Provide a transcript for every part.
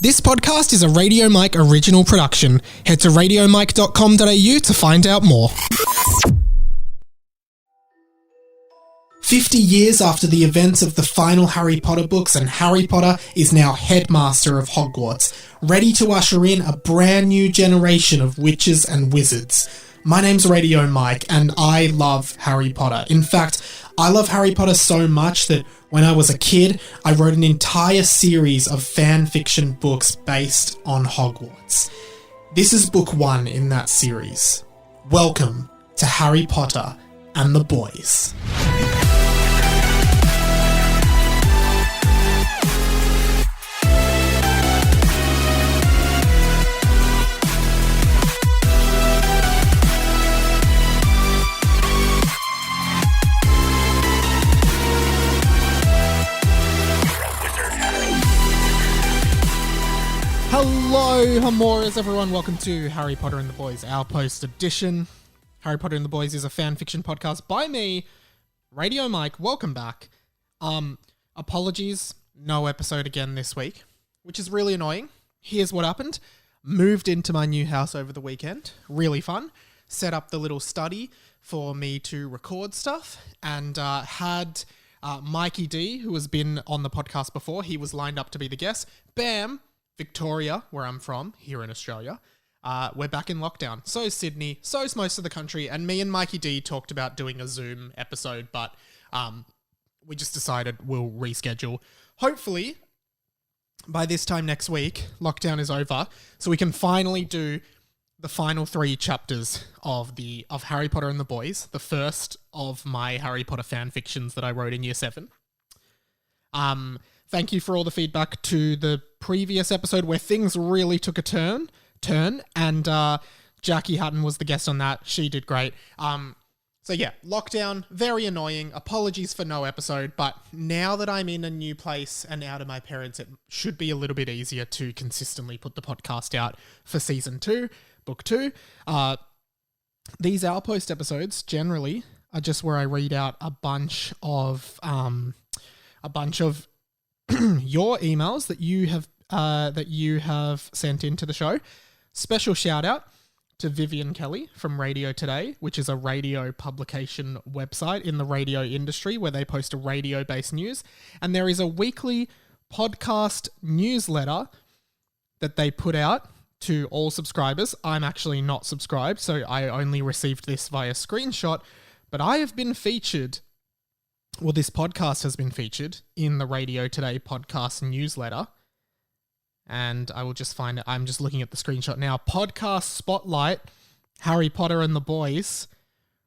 This podcast is a Radio Mike original production. Head to radiomike.com.au to find out more. 50 years after the events of the final Harry Potter books, and Harry Potter is now headmaster of Hogwarts, ready to usher in a brand new generation of witches and wizards. My name's Radio Mike, and I love Harry Potter. In fact, I love Harry Potter so much that when I was a kid, I wrote an entire series of fan fiction books based on Hogwarts. This is book 1 in that series. Welcome to Harry Potter and the Boys. Hello, Hamoras, everyone. Welcome to Harry Potter and the Boys, our post edition. Harry Potter and the Boys is a fan fiction podcast by me, Radio Mike. Welcome back. Apologies, no episode again this week, which is really annoying. Here's what happened. Moved into my new house over the weekend. Really fun. Set up the little study for me to record stuff, and had Mikey D, who has been on the podcast before. He was lined up to be the guest. Bam! Victoria, where I'm from, here in Australia, we're back in lockdown. So is Sydney, so is most of the country, and me and Mikey D talked about doing a Zoom episode, but we just decided we'll reschedule. Hopefully, by this time next week, lockdown is over, so we can finally do the final 3 chapters of Harry Potter and the Boys, the first of my Harry Potter fan fictions that I wrote in Year 7. Thank you for all the feedback to the previous episode where things really took a turn, and Jackie Hutton was the guest on that. She did great. So yeah, lockdown, very annoying. Apologies for no episode, but now that I'm in a new place and out of my parents, it should be a little bit easier to consistently put the podcast out for season 2, book 2. These Outpost episodes generally are just where I read out a bunch of your emails that you have sent into the show. Special shout out to Vivian Kelly from Radio Today, which is a radio publication website in the radio industry where they post a radio-based news. And there is a weekly podcast newsletter that they put out to all subscribers. I'm actually not subscribed, so I only received this via screenshot, but I have been featured. Well, this podcast has been featured in the Radio Today podcast newsletter. And I will just find it. I'm just looking at the screenshot now. Podcast Spotlight, Harry Potter and the Boys.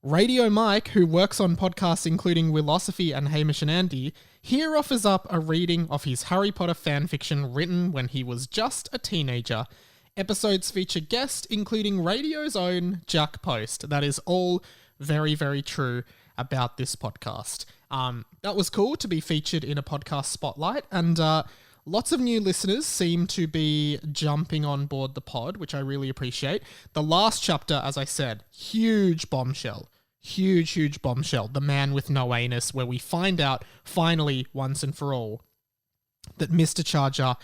Radio Mike, who works on podcasts including Willosophy and Hamish and Andy, here offers up a reading of his Harry Potter fanfiction written when he was just a teenager. Episodes feature guests including radio's own Jack Post. That is all very, very true about this podcast. That was cool to be featured in a podcast spotlight, and lots of new listeners seem to be jumping on board the pod, which I really appreciate. The last chapter, as I said, huge bombshell, The Man with No Anus, where we find out finally, once and for all, that Mr. Charger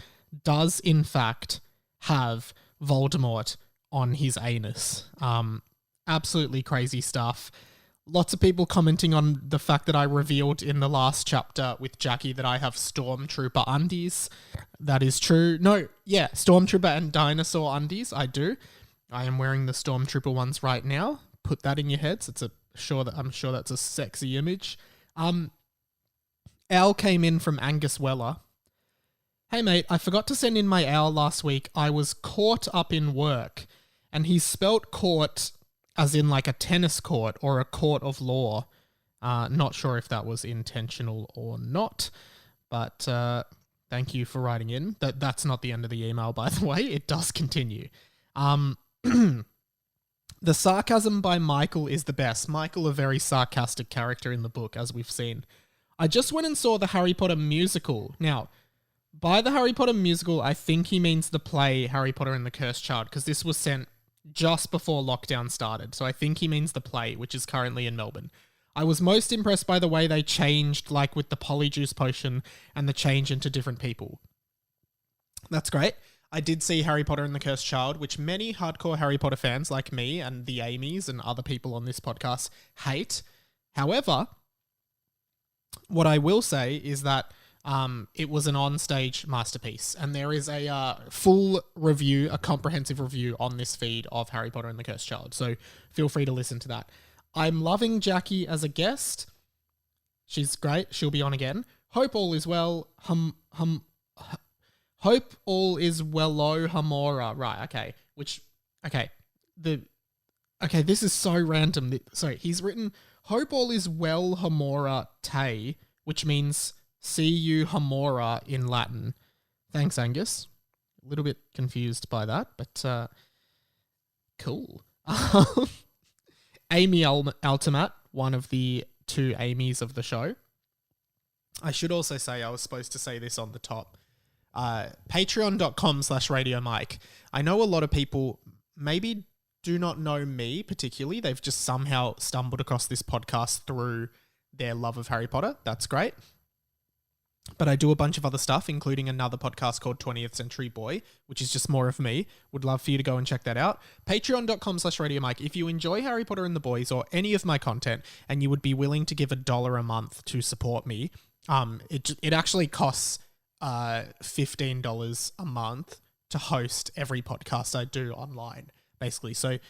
does in fact have Voldemort on his anus. Absolutely crazy stuff. Lots of people commenting on the fact that I revealed in the last chapter with Jackie that I have Stormtrooper undies. That is true. No, yeah, Stormtrooper and dinosaur undies, I do. I am wearing the Stormtrooper ones right now. Put that in your heads. I'm sure that's a sexy image. Al came in from Angus Weller. Hey mate, I forgot to send in my Al last week. I was caught up in work. And he spelt caught as in like a tennis court or a court of law. Not sure if that was intentional or not, but thank you for writing in. That's not the end of the email, by the way. It does continue. The sarcasm by Michael is the best. Michael, a very sarcastic character in the book, as we've seen. I just went and saw the Harry Potter musical. Now, by the Harry Potter musical, I think he means the play Harry Potter and the Cursed Child, because this was sent just before lockdown started. So I think he means the play, which is currently in Melbourne. I was most impressed by the way they changed, like with the polyjuice potion and the change into different people. That's great. I did see Harry Potter and the Cursed Child, which many hardcore Harry Potter fans like me and the Amy's and other people on this podcast hate. However, what I will say is that it was an onstage masterpiece, and there is a full review, a comprehensive review on this feed of Harry Potter and the Cursed Child, so feel free to listen to that. I'm loving Jackie as a guest. She's great. She'll be on again. Hope all is well. Hope all is well-o Hamora. Right, okay. This is so random. Sorry, he's written Hope all is well Hamora Te, which means see you Hamora in Latin. Thanks, Angus. A little bit confused by that, but cool. Amy Altimat, one of the two Amy's of the show. I should also say, I was supposed to say this on the top. Patreon.com/Radio Mike. I know a lot of people maybe do not know me particularly. They've just somehow stumbled across this podcast through their love of Harry Potter. That's great. But I do a bunch of other stuff, including another podcast called 20th Century Boy, which is just more of me. Would love for you to go and check that out. Patreon.com/Radio Mike. If you enjoy Harry Potter and the Boys or any of my content and you would be willing to give $1 a month to support me, it actually costs $15 a month to host every podcast I do online, basically. So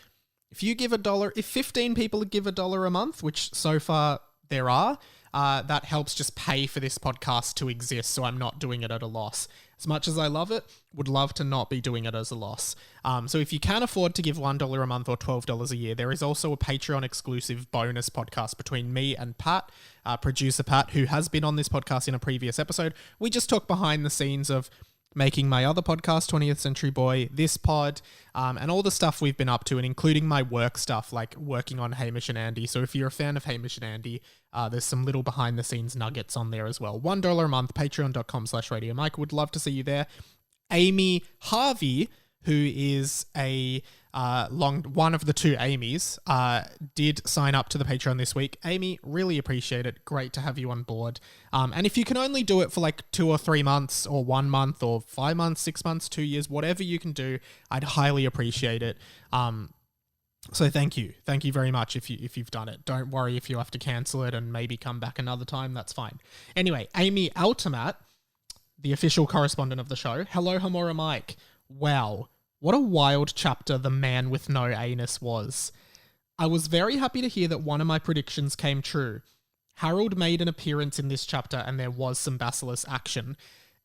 if you give $1, if 15 people give $1 a month, which so far there are, that helps just pay for this podcast to exist, so I'm not doing it at a loss. As much as I love it, would love to not be doing it as a loss. So if you can afford to give $1 a month or $12 a year, there is also a Patreon-exclusive bonus podcast between me and Pat, producer Pat, who has been on this podcast in a previous episode. We just talk behind the scenes of making my other podcast, 20th Century Boy, this pod, and all the stuff we've been up to, and including my work stuff, like working on Hamish and Andy. So if you're a fan of Hamish and Andy, there's some little behind-the-scenes nuggets on there as well. $1 a month, patreon.com/Radio Mike. Would love to see you there. Amy Harvey, who is one of the two Amy's, did sign up to the Patreon this week. Amy, really appreciate it. Great to have you on board. And if you can only do it for like 2 or 3 months or 1 month or 5 months, 6 months, 2 years, whatever you can do, I'd highly appreciate it. So thank you. Thank you very much if you've done it. Don't worry if you have to cancel it and maybe come back another time. That's fine. Anyway, Amy Altimat, the official correspondent of the show. Hello, Hamora Mike. Wow. What a wild chapter The Man with No Anus was. I was very happy to hear that one of my predictions came true. Harold made an appearance in this chapter and there was some Basilisk action.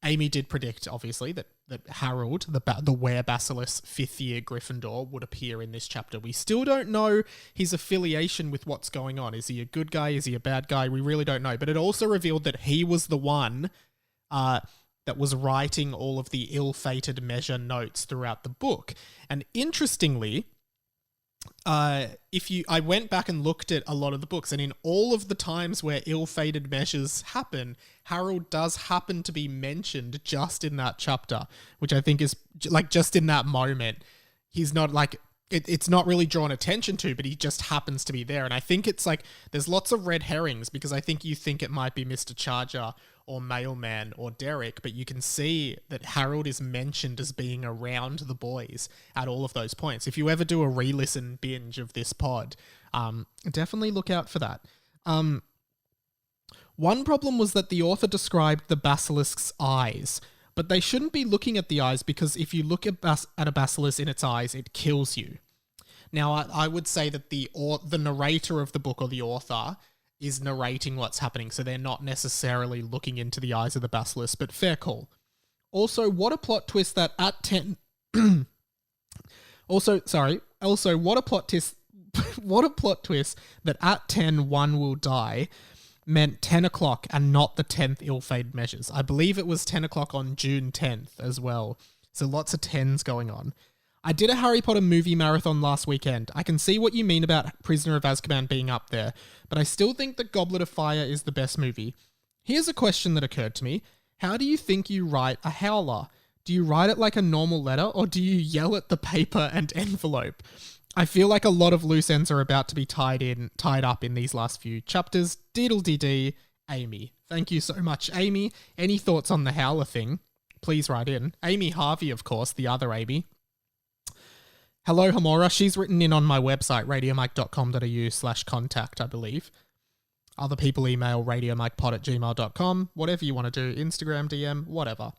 Amy did predict, obviously, that Harold, the Were-Basilisk 5th year Gryffindor, would appear in this chapter. We still don't know his affiliation with what's going on. Is he a good guy? Is he a bad guy? We really don't know. But it also revealed that he was the one that was writing all of the ill-fated measure notes throughout the book. And interestingly, I went back and looked at a lot of the books, and in all of the times where ill-fated measures happen, Harold does happen to be mentioned just in that chapter, which I think is, like, just in that moment. He's not, like, it's not really drawn attention to, but he just happens to be there. And I think it's, like, there's lots of red herrings, because I think you think it might be Mr. Charger or Mailman or Derek, but you can see that Harold is mentioned as being around the boys at all of those points. If you ever do a re-listen binge of this pod, definitely look out for that. One problem was that the author described the basilisk's eyes, but they shouldn't be looking at the eyes, because if you look at a basilisk in its eyes, it kills you. Now, I would say that the narrator of the book, or the author, is narrating what's happening, so they're not necessarily looking into the eyes of the basilisk, but fair call. Also, what a plot twist that at 10... what a plot twist that at 10, one will die meant 10 o'clock and not the 10th ill-fated measures. I believe it was 10 o'clock on June 10th as well. So lots of 10s going on. I did a Harry Potter movie marathon last weekend. I can see what you mean about Prisoner of Azkaban being up there, but I still think that Goblet of Fire is the best movie. Here's a question that occurred to me. How do you think you write a howler? Do you write it like a normal letter, or do you yell at the paper and envelope? I feel like a lot of loose ends are about to be tied up in these last few chapters. Diddle-dee-dee, Amy. Thank you so much, Amy. Any thoughts on the howler thing? please write in. Amy Harvey, of course, the other Amy. Hello, Hamora. She's written in on my website, radiomike.com.au/contact, I believe. Other people email radiomikepod@gmail.com, whatever you want to do, Instagram, DM, whatever.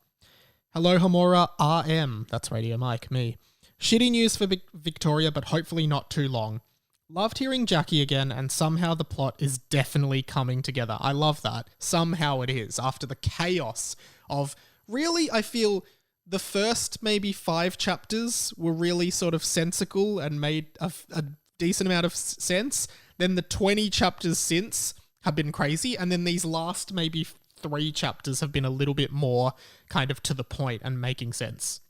Hello, Hamora RM. That's Radio Mike, me. Shitty news for Victoria, but hopefully not too long. Loved hearing Jackie again, and somehow the plot is definitely coming together. I love that. Somehow it is. After the chaos of, really, I feel the first maybe 5 chapters were really sort of sensical and made a decent amount of sense. Then the 20 chapters since have been crazy, and then these last maybe 3 chapters have been a little bit more kind of to the point and making sense.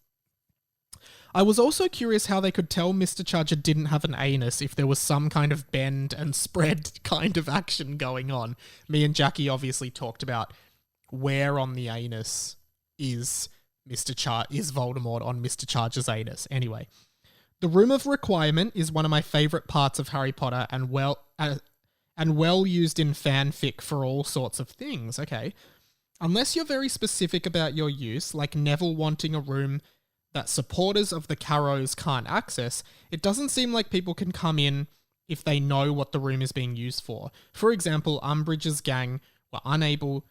I was also curious how they could tell Mr. Charger didn't have an anus if there was some kind of bend and spread kind of action going on. Me and Jackie obviously talked about where on the anus is Voldemort on Mr. Charger's anus. Anyway, the Room of Requirement is one of my favourite parts of Harry Potter and well used in fanfic for all sorts of things. Okay. Unless you're very specific about your use, like Neville wanting a room that supporters of the Carrows can't access, it doesn't seem like people can come in if they know what the room is being used for. For example, Umbridge's gang were unable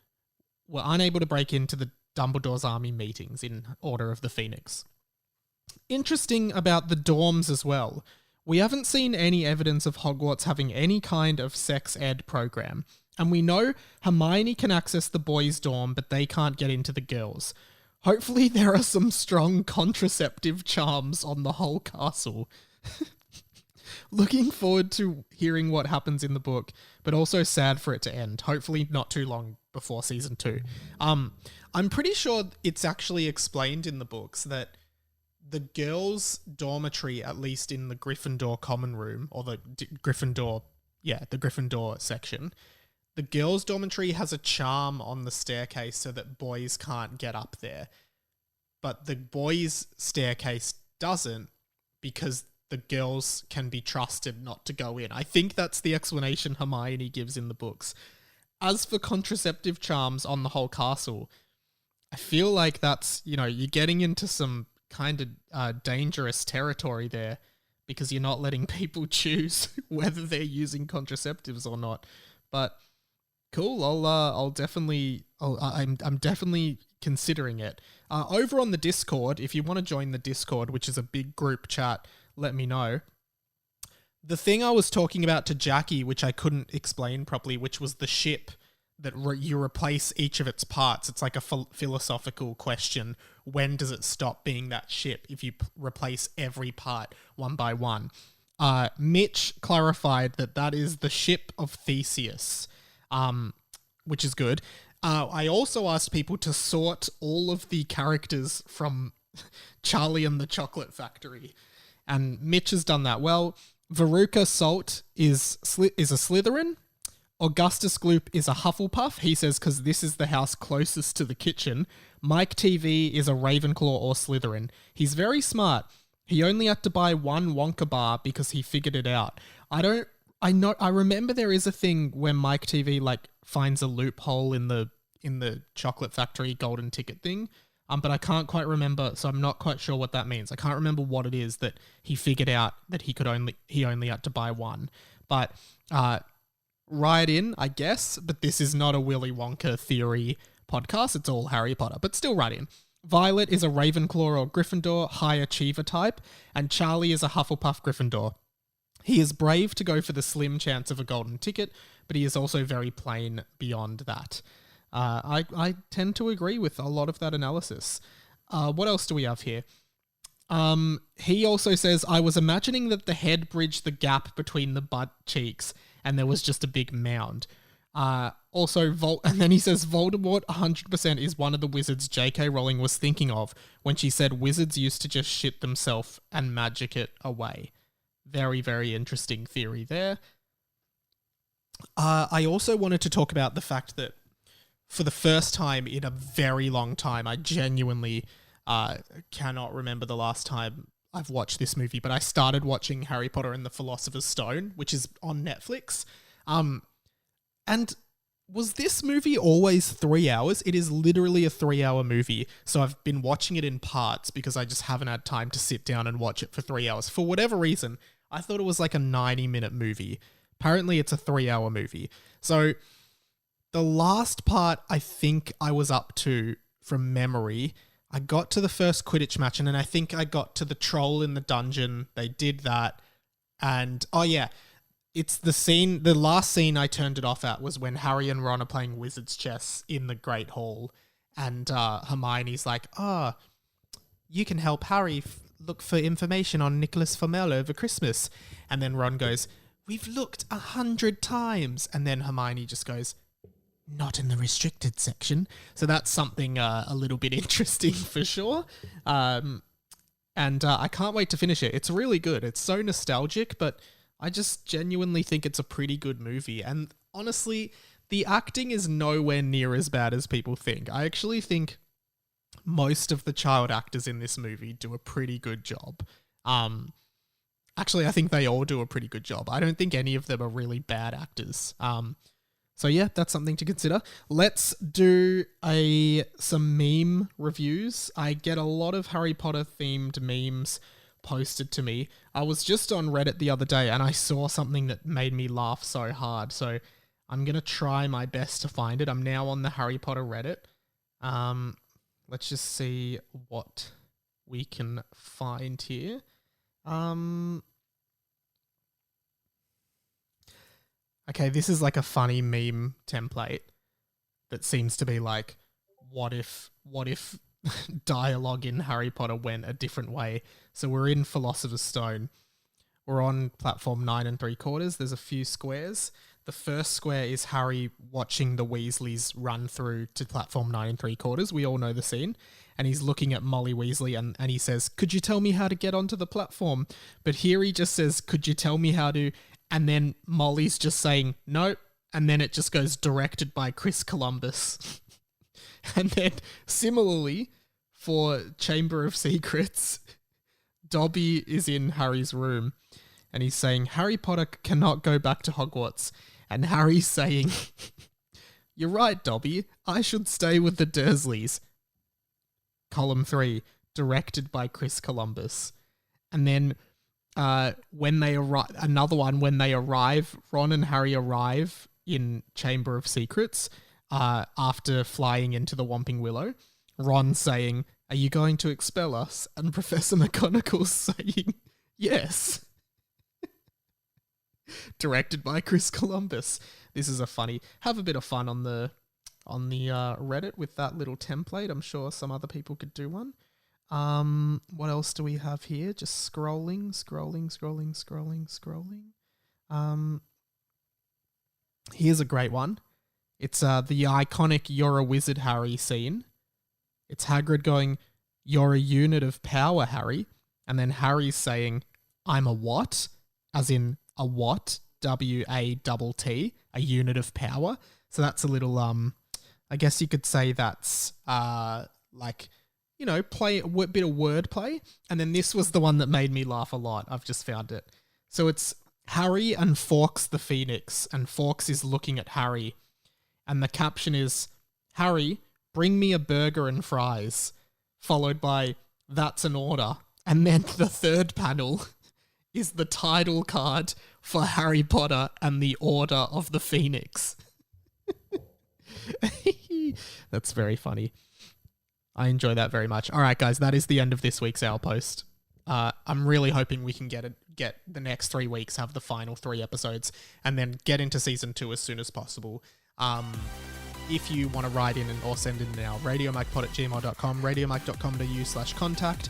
to break into the Dumbledore's army meetings in Order of the Phoenix. Interesting about the dorms as well. We haven't seen any evidence of Hogwarts having any kind of sex ed program, and we know Hermione can access the boys' dorm, but they can't get into the girls'. Hopefully there are some strong contraceptive charms on the whole castle. Looking forward to hearing what happens in the book, but also sad for it to end. Hopefully not too long before season 2. I'm pretty sure it's actually explained in the books that the girls' dormitory, at least in the Gryffindor common room, or the Gryffindor section, the girls' dormitory has a charm on the staircase so that boys can't get up there. But the boys' staircase doesn't, because the girls can be trusted not to go in. I think that's the explanation Hermione gives in the books. As for contraceptive charms on the whole castle, I feel like that's, you're getting into some kind of dangerous territory there, because you're not letting people choose whether they're using contraceptives or not. But cool. I'm definitely considering it. Over on the Discord, if you want to join the Discord, which is a big group chat, let me know. The thing I was talking about to Jackie, which I couldn't explain properly, which was the ship that you replace each of its parts. It's like a philosophical question. When does it stop being that ship if you replace every part one by one? Mitch clarified that is the ship of Theseus. Which is good. I also asked people to sort all of the characters from Charlie and the Chocolate Factory, and Mitch has done that well. Veruca Salt is a Slytherin. Augustus Gloop is a Hufflepuff. He says because this is the house closest to the kitchen. Mike TV is a Ravenclaw or Slytherin. He's very smart. He only had to buy one Wonka bar because he figured it out. I remember there is a thing where Mike TV finds a loophole in the Chocolate Factory golden ticket thing. But I can't quite remember, so I'm not quite sure what that means. I can't remember what it is that he figured out that he only had to buy one. But write in, I guess. But this is not a Willy Wonka theory podcast. It's all Harry Potter. But still write in. Violet is a Ravenclaw or Gryffindor high achiever type, and Charlie is a Hufflepuff Gryffindor. He is brave to go for the slim chance of a golden ticket, but he is also very plain beyond that. I tend to agree with a lot of that analysis. What else do we have here? He also says, I was imagining that the head bridged the gap between the butt cheeks and there was just a big mound. And then he says, Voldemort 100% is one of the wizards J.K. Rowling was thinking of when she said wizards used to just shit themselves and magic it away. Very, very interesting theory there. I also wanted to talk about the fact that for the first time in a very long time, I genuinely cannot remember the last time I've watched this movie, but I started watching Harry Potter and the Philosopher's Stone, which is on Netflix. And was this movie always 3 hours? It is literally a 3-hour movie. So I've been watching it in parts because I just haven't had time to sit down and watch it for 3 hours. For whatever reason, I thought it was like a 90-minute movie. Apparently it's a 3-hour movie. So the last part I think I was up to from memory, I got to the first Quidditch match, and then I think I got to the troll in the dungeon. They did that. And, oh yeah, it's the last scene I turned it off at was when Harry and Ron are playing wizard's chess in the Great Hall. And Hermione's like, you can help Harry look for information on Nicholas Flamel over Christmas. And then Ron goes, we've looked 100 times. And then Hermione just goes, not in the restricted section. So that's something a little bit interesting for sure. And I can't wait to finish it. It's really good. It's so nostalgic, but I just genuinely think it's a pretty good movie. And honestly, the acting is nowhere near as bad as people think. I actually think most of the child actors in this movie do a pretty good job. Actually, I think they all do a pretty good job. I don't think any of them are really bad actors. So yeah, that's something to consider. Let's do some meme reviews. I get a lot of Harry Potter themed memes posted to me. I was just on Reddit the other day and I saw something that made me laugh so hard. So I'm going to try my best to find it. I'm now on the Harry Potter Reddit. Let's just see what we can find here. Okay, this is like a funny meme template that seems to be like, what if dialogue in Harry Potter went a different way? So we're in Philosopher's Stone. We're on platform 9 3/4. There's a few squares. The first square is Harry watching the Weasleys run through to platform 9 3/4. We all know the scene. And he's looking at Molly Weasley and he says, could you tell me how to get onto the platform? But here he just says, could you tell me how to... And then Molly's just saying, nope. And then it just goes directed by Chris Columbus. And then similarly for Chamber of Secrets, Dobby is in Harry's room and he's saying, Harry Potter cannot go back to Hogwarts. And Harry's saying, you're right, Dobby. I should stay with the Dursleys. Column 3, directed by Chris Columbus. And then when they arrive, another one, when they arrive, Ron and Harry arrive in Chamber of Secrets after flying into the Whomping Willow. Ron saying, are you going to expel us? And Professor McGonagall saying, yes. Directed by Chris Columbus. This is a funny... Have a bit of fun on the Reddit with that little template. I'm sure some other people could do one. What else do we have here? Just scrolling. Here's a great one. It's the iconic "You're a wizard, Harry" scene. It's Hagrid going, "You're a unit of power, Harry," and then Harry's saying, "I'm a what?" As in a what? WATT, a unit of power. So that's a little I guess you could say that's like, you know, play a bit of wordplay. And then this was the one that made me laugh a lot. I've just found it. So it's Harry and Fawkes the Phoenix, and Fawkes is looking at Harry, and the caption is, "Harry, bring me a burger and fries," followed by, "That's an order." And then the third panel is the title card for Harry Potter and the Order of the Phoenix. That's very funny. I enjoy that very much. All right, guys, that is the end of this week's Our Post. I'm really hoping we can get the next 3 weeks, have the final 3 episodes, and then get into season 2 as soon as possible. If you want to write in or send in now, radiomikepod@gmail.com, radiomike.com.au/contact.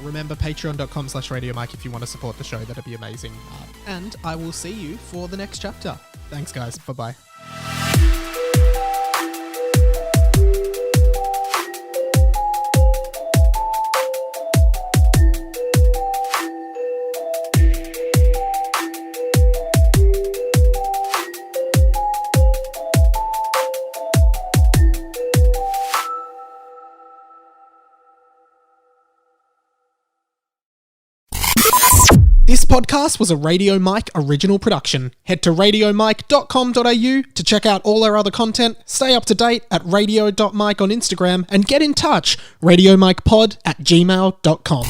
Remember, patreon.com/radiomike if you want to support the show. That'd be amazing. And I will see you for the next chapter. Thanks, guys. Bye-bye. This podcast was a Radio Mike original production. Head to radiomike.com.au to check out all our other content, stay up to date at radio.mike on Instagram, and get in touch, radiomikepod@gmail.com.